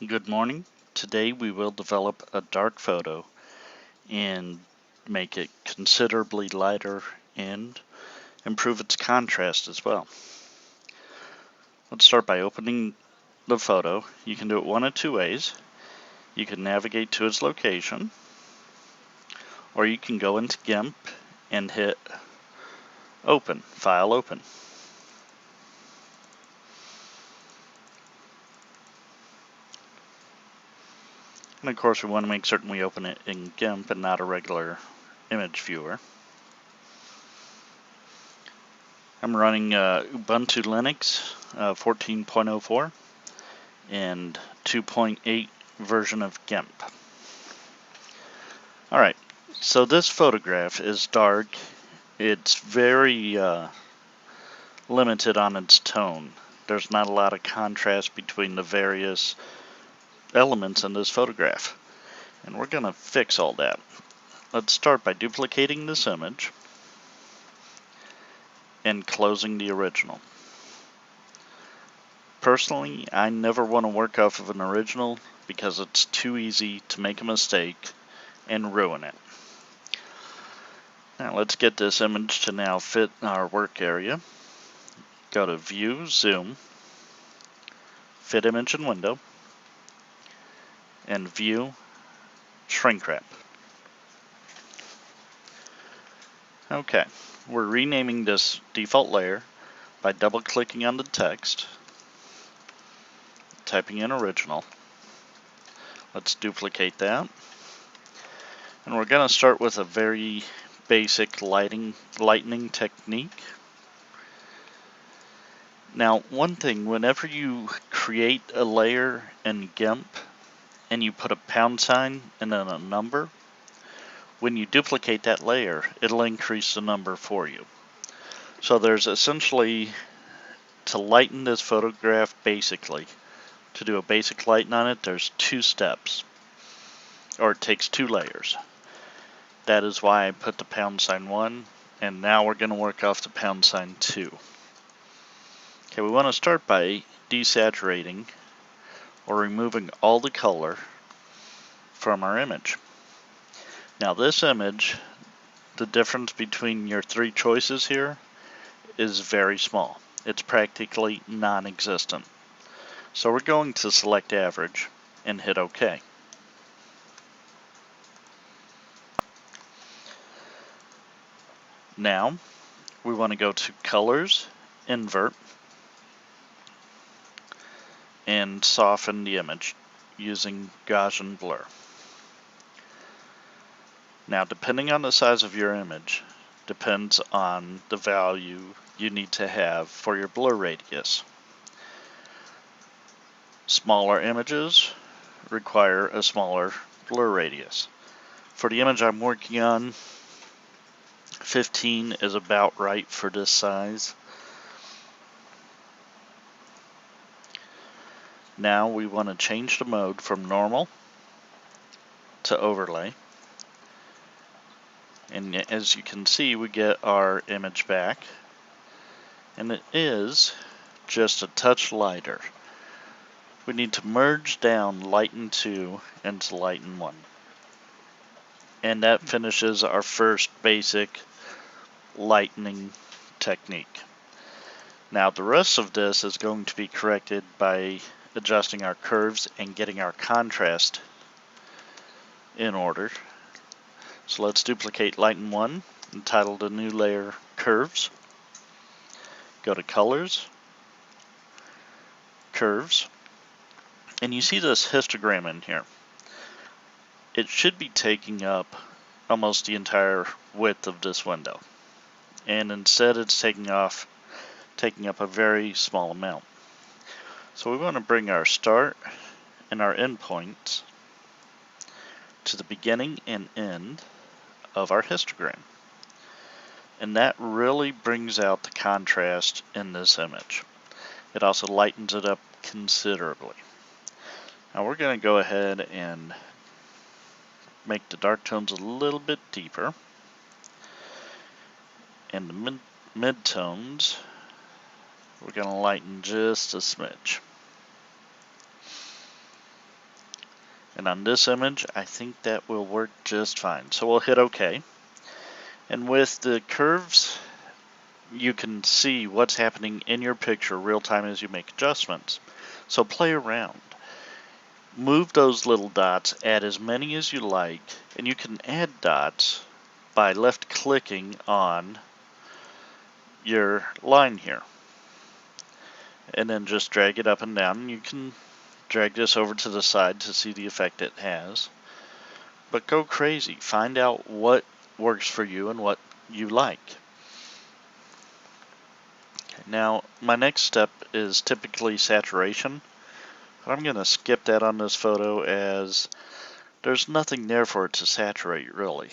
Good morning. Today we will develop a dark photo and make it considerably lighter and improve its contrast as well. Let's start by opening the photo. You can do it one of two ways. You can navigate to its location, or you can go into Gimp and hit Open, File Open. And of course we want to make certain we open it in Gimp and not a regular image viewer. I'm running Ubuntu Linux 14.04 and 2.8 version of Gimp. Alright, so this photograph is dark. It's very limited on its tone. There's not a lot of contrast between the various elements in this photograph. And we're going to fix all that. Let's start by duplicating this image and closing the original. Personally, I never want to work off of an original because it's too easy to make a mistake and ruin it. Now let's get this image to now fit our work area. Go to View, Zoom, Fit Image in Window, and View, Shrink Wrap. Okay, we're renaming this default layer by double-clicking on the text, typing in original. Let's duplicate that. And we're going to start with a very basic lightening technique. Now, one thing, whenever you create a layer in Gimp and you put a pound sign and then a number, when you duplicate that layer, it'll increase the number for you. So there's essentially, to lighten this photograph basically, to do a basic lighten on it, there's two steps, or it takes two layers. That is why I put the pound sign 1, and now we're going to work off the pound sign 2. Okay, we want to start by desaturating or removing all the color from our image. Now this image, the difference between your three choices here is very small. It's practically non-existent. So we're going to select average and hit OK. Now we want to go to Colors, Invert, and soften the image using Gaussian blur. Now, depending on the size of your image, depends on the value you need to have for your blur radius. Smaller images require a smaller blur radius. For the image I'm working on, 15 is about right for this size. Now we want to change the mode from normal to overlay. And as you can see, we get our image back. And it is just a touch lighter. We need to merge down Lighten 2 into Lighten 1. And that finishes our first basic lightening technique. Now the rest of this is going to be corrected by adjusting our curves and getting our contrast in order. So let's duplicate Lighten 1 and title the new layer Curves. Go to Colors, Curves, and you see this histogram in here. It should be taking up almost the entire width of this window, and instead it's taking up a very small amount. So we want to bring our start and our end points to the beginning and end of our histogram. And that really brings out the contrast in this image. It also lightens it up considerably. Now we're going to go ahead and make the dark tones a little bit deeper. And the mid-tones, we're going to lighten just a smidge. And on this image, I think that will work just fine. So we'll hit OK. And with the curves, you can see what's happening in your picture real time as you make adjustments. So play around. Move those little dots, add as many as you like, and you can add dots by left clicking on your line here. And then just drag it up and down. You can drag this over to the side to see the effect it has. But go crazy. Find out what works for you and what you like. Okay, now, my next step is typically saturation. But I'm going to skip that on this photo as there's nothing there for it to saturate, really.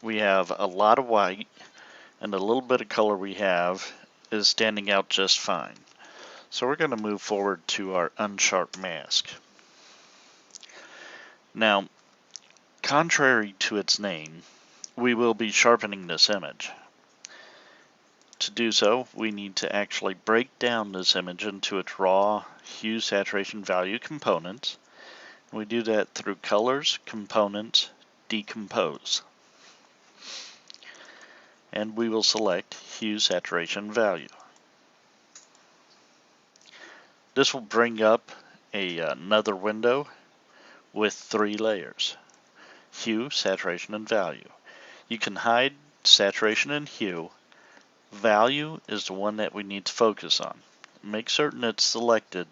We have a lot of white, and the little bit of color we have is standing out just fine. So we're going to move forward to our unsharp mask. Now, contrary to its name, we will be sharpening this image. To do so, we need to actually break down this image into its raw hue, saturation, value components. We do that through colors, components, decompose. And we will select hue, saturation, value. This will bring up another window with 3 layers: hue, saturation, and value. You can hide saturation and hue. Value is the one that we need to focus on. Make certain it's selected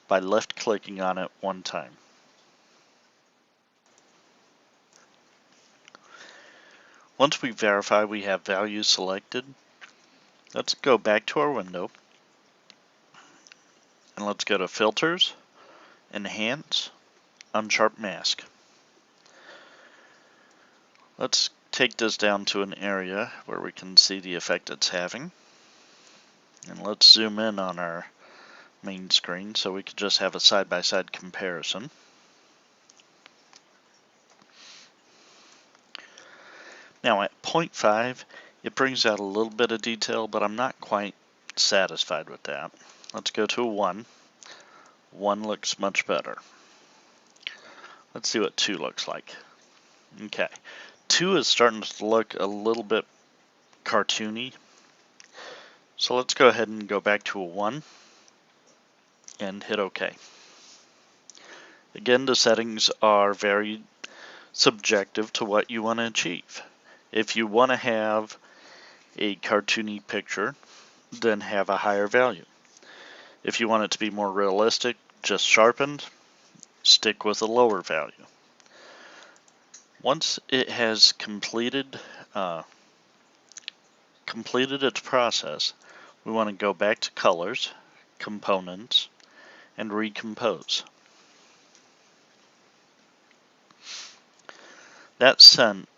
by left clicking on it one time. Once we verify we have values selected, let's go back to our window and let's go to Filters, Enhance, Unsharp Mask. Let's take this down to an area where we can see the effect it's having. And let's zoom in on our main screen so we could just have a side-by-side comparison. Now at 0.5, it brings out a little bit of detail, but I'm not quite satisfied with that. Let's go to a 1. 1 looks much better. Let's see what 2 looks like. Okay, 2 is starting to look a little bit cartoony. So let's go ahead and go back to a 1 and hit OK. Again, the settings are very subjective to what you want to achieve. If you want to have a cartoony picture, then have a higher value. If you want it to be more realistic, just sharpened, stick with a lower value. Once it has completed its process, we want to go back to colors, components, and recompose. That sent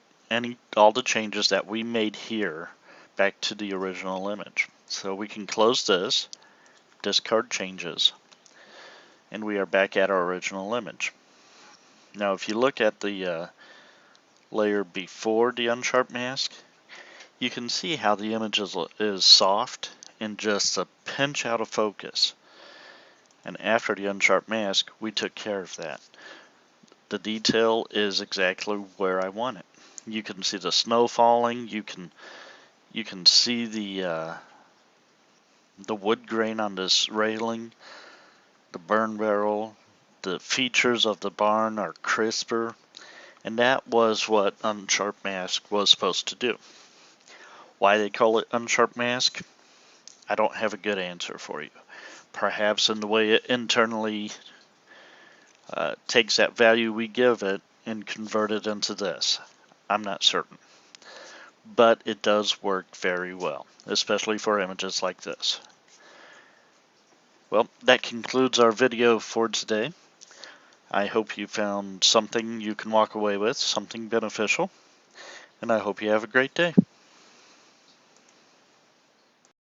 all the changes that we made here back to the original image. So we can close this, discard changes, and we are back at our original image. Now if you look at the layer before the unsharp mask, you can see how the image is soft and just a pinch out of focus. And after the unsharp mask, we took care of that. The detail is exactly where I want it. You can see the snow falling. You can see the wood grain on this railing, the burn barrel. The features of the barn are crisper, and that was what unsharp mask was supposed to do. Why they call it unsharp mask, I don't have a good answer for you. Perhaps in the way it internally takes that value we give it and convert it into this. I'm not certain. But it does work very well, especially for images like this. Well, that concludes our video for today. I hope you found something you can walk away with, something beneficial, and I hope you have a great day.